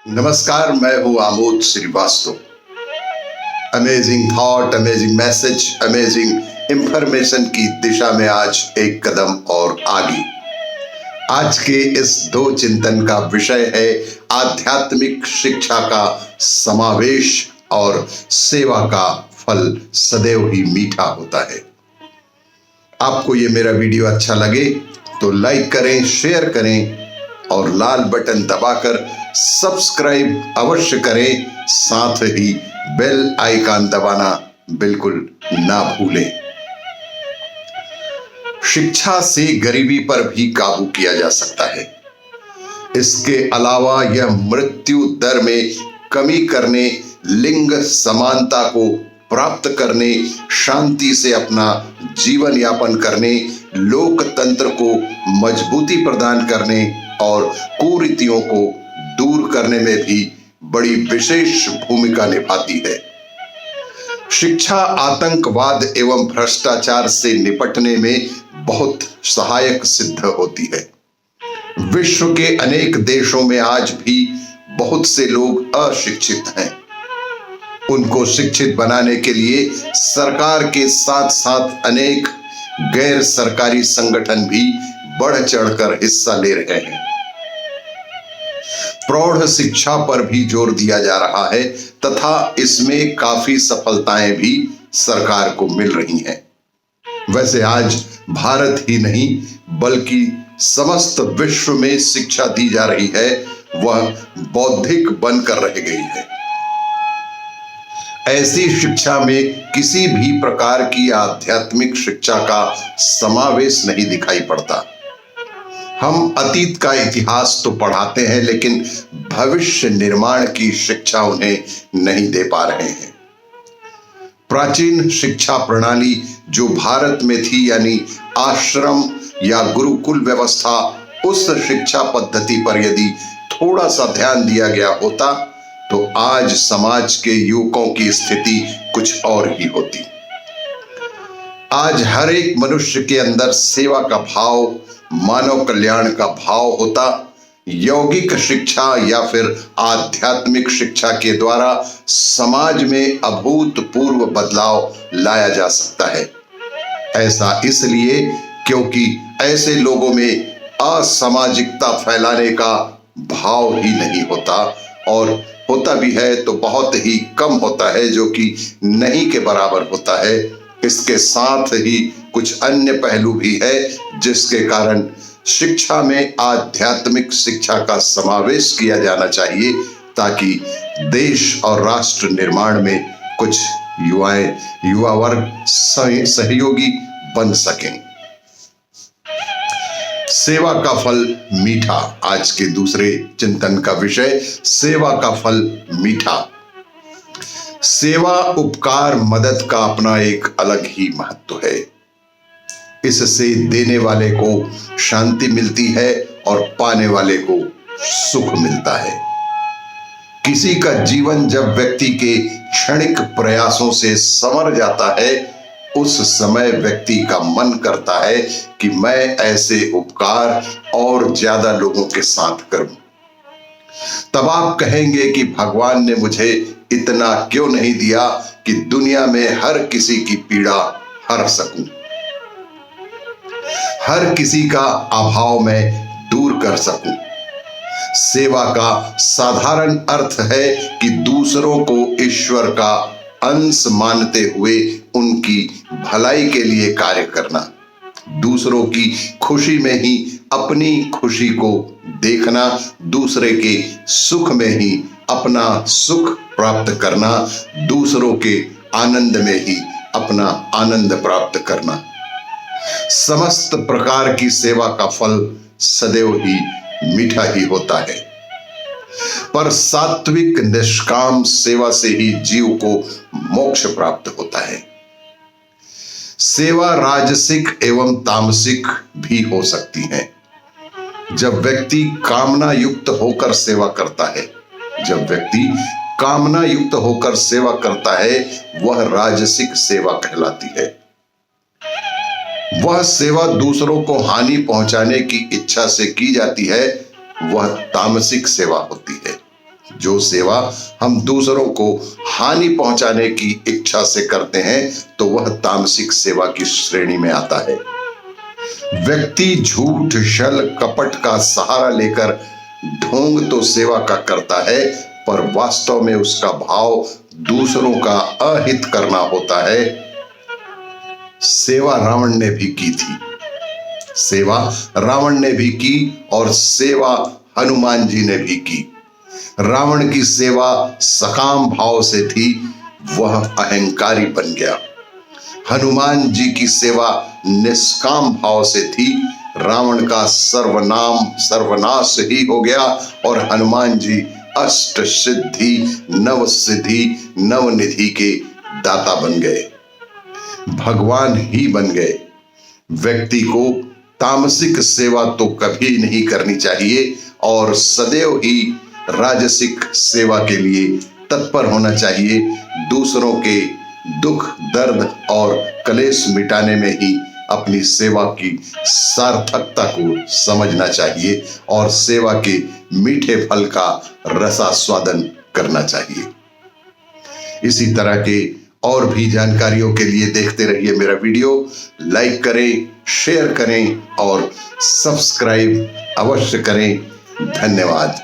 नमस्कार, मैं हूं Amod Shrivastava. Amazing thought, amazing message, amazing information की दिशा में आज एक कदम और आगे। आज के इस दो चिंतन का विषय है आध्यात्मिक शिक्षा का समावेश और सेवा का फल सदैव ही मीठा होता है। आपको ये मेरा वीडियो अच्छा लगे तो लाइक करें, शेयर करें और लाल बटन दबाकर सब्सक्राइब अवश्य करें। साथ ही बेल आइकन दबाना बिल्कुल ना भूलें। शिक्षा से गरीबी पर भी काबू किया जा सकता है। इसके अलावा यह मृत्यु दर में कमी करने, लिंग समानता को प्राप्त करने, शांति से अपना जीवन यापन करने, लोकतंत्र को मजबूती प्रदान करने और कुरीतियों को दूर करने में भी बड़ी विशेष भूमिका निभाती है। शिक्षा आतंकवाद एवं भ्रष्टाचार से निपटने में बहुत सहायक सिद्ध होती है। विश्व के अनेक देशों में आज भी बहुत से लोग अशिक्षित हैं। उनको शिक्षित बनाने के लिए सरकार के साथ साथ अनेक गैर सरकारी संगठन भी बढ़ चढ़कर हिस्सा ले रहे हैं। प्रौढ़ शिक्षा पर भी जोर दिया जा रहा है तथा इसमें काफी सफलताएं भी सरकार को मिल रही हैं। वैसे आज भारत ही नहीं बल्कि समस्त विश्व में शिक्षा दी जा रही है, वह बौद्धिक बनकर रह गई है। ऐसी शिक्षा में किसी भी प्रकार की आध्यात्मिक शिक्षा का समावेश नहीं दिखाई पड़ता। हम अतीत का इतिहास तो पढ़ाते हैं लेकिन भविष्य निर्माण की शिक्षा उन्हें नहीं दे पा रहे हैं। प्राचीन शिक्षा प्रणाली जो भारत में थी, यानी आश्रम या गुरुकुल व्यवस्था, उस शिक्षा पद्धति पर यदि थोड़ा सा ध्यान दिया गया होता तो आज समाज के युवकों की स्थिति कुछ और ही होती। आज हर एक मनुष्य के अंदर सेवा का भाव, मानव कल्याण का भाव होता। यौगिक शिक्षा या फिर आध्यात्मिक शिक्षा के द्वारा समाज में अभूतपूर्व बदलाव लाया जा सकता है। ऐसा इसलिए क्योंकि ऐसे लोगों में असामाजिकता फैलाने का भाव ही नहीं होता, और होता भी है तो बहुत ही कम होता है, जो कि नहीं के बराबर होता है। इसके साथ ही कुछ अन्य पहलू भी है जिसके कारण शिक्षा में आध्यात्मिक शिक्षा का समावेश किया जाना चाहिए, ताकि देश और राष्ट्र निर्माण में कुछ युवा वर्ग सहयोगी बन सकें। सेवा का फल मीठा। आज के दूसरे चिंतन का विषय सेवा का फल मीठा। सेवा, उपकार, मदद का अपना एक अलग ही महत्व है। इससे देने वाले को शांति मिलती है और पाने वाले को सुख मिलता है। किसी का जीवन जब व्यक्ति के क्षणिक प्रयासों से संवर जाता है, उस समय व्यक्ति का मन करता है कि मैं ऐसे उपकार और ज्यादा लोगों के साथ करूं। तब आप कहेंगे कि भगवान ने मुझे इतना क्यों नहीं दिया कि दुनिया में हर किसी की पीड़ा हर सकूं, हर किसी का अभाव मैं दूर कर सकूं। सेवा का साधारण अर्थ है कि दूसरों को ईश्वर का अंश मानते हुए उनकी भलाई के लिए कार्य करना, दूसरों की खुशी में ही अपनी खुशी को देखना, दूसरे के सुख में ही अपना सुख प्राप्त करना, दूसरों के आनंद में ही अपना आनंद प्राप्त करना। समस्त प्रकार की सेवा का फल सदैव ही मीठा ही होता है, पर सात्विक निष्काम सेवा से ही जीव को मोक्ष प्राप्त होता है। सेवा राजसिक एवं तामसिक भी हो सकती है। जब व्यक्ति कामना युक्त होकर सेवा करता है, वह राजसिक सेवा कहलाती है। वह सेवा दूसरों को हानि पहुंचाने की इच्छा से की जाती है, वह तामसिक सेवा होती है। जो सेवा हम दूसरों को हानि पहुंचाने की इच्छा से करते हैं तो वह तामसिक सेवा की श्रेणी में आता है। व्यक्ति झूठ, छल, कपट का सहारा लेकर ढोंग तो सेवा का करता है, पर वास्तव में उसका भाव दूसरों का अहित करना होता है। सेवा रावण ने भी की थी, सेवा रावण ने भी की और सेवा हनुमान जी ने भी की। रावण की सेवा सकाम भाव से थी, वह अहंकारी बन गया। हनुमान जी की सेवा निष्काम भाव से थी, रावण का सर्वनाश ही हो गया और हनुमान जी अष्ट सिद्धि, नव सिद्धि, नवनिधि के दाता बन गए, भगवान ही बन गए। व्यक्ति को तामसिक सेवा तो कभी नहीं करनी चाहिए और सदैव ही राजसिक सेवा के लिए तत्पर होना चाहिए। दूसरों के दुख, दर्द और कलेश मिटाने में ही अपनी सेवा की सार्थकता को समझना चाहिए और सेवा के मीठे फल का रसास्वादन करना चाहिए। इसी तरह के और भी जानकारियों के लिए देखते रहिए मेरा वीडियो। लाइक करें, शेयर करें और सब्सक्राइब अवश्य करें। धन्यवाद।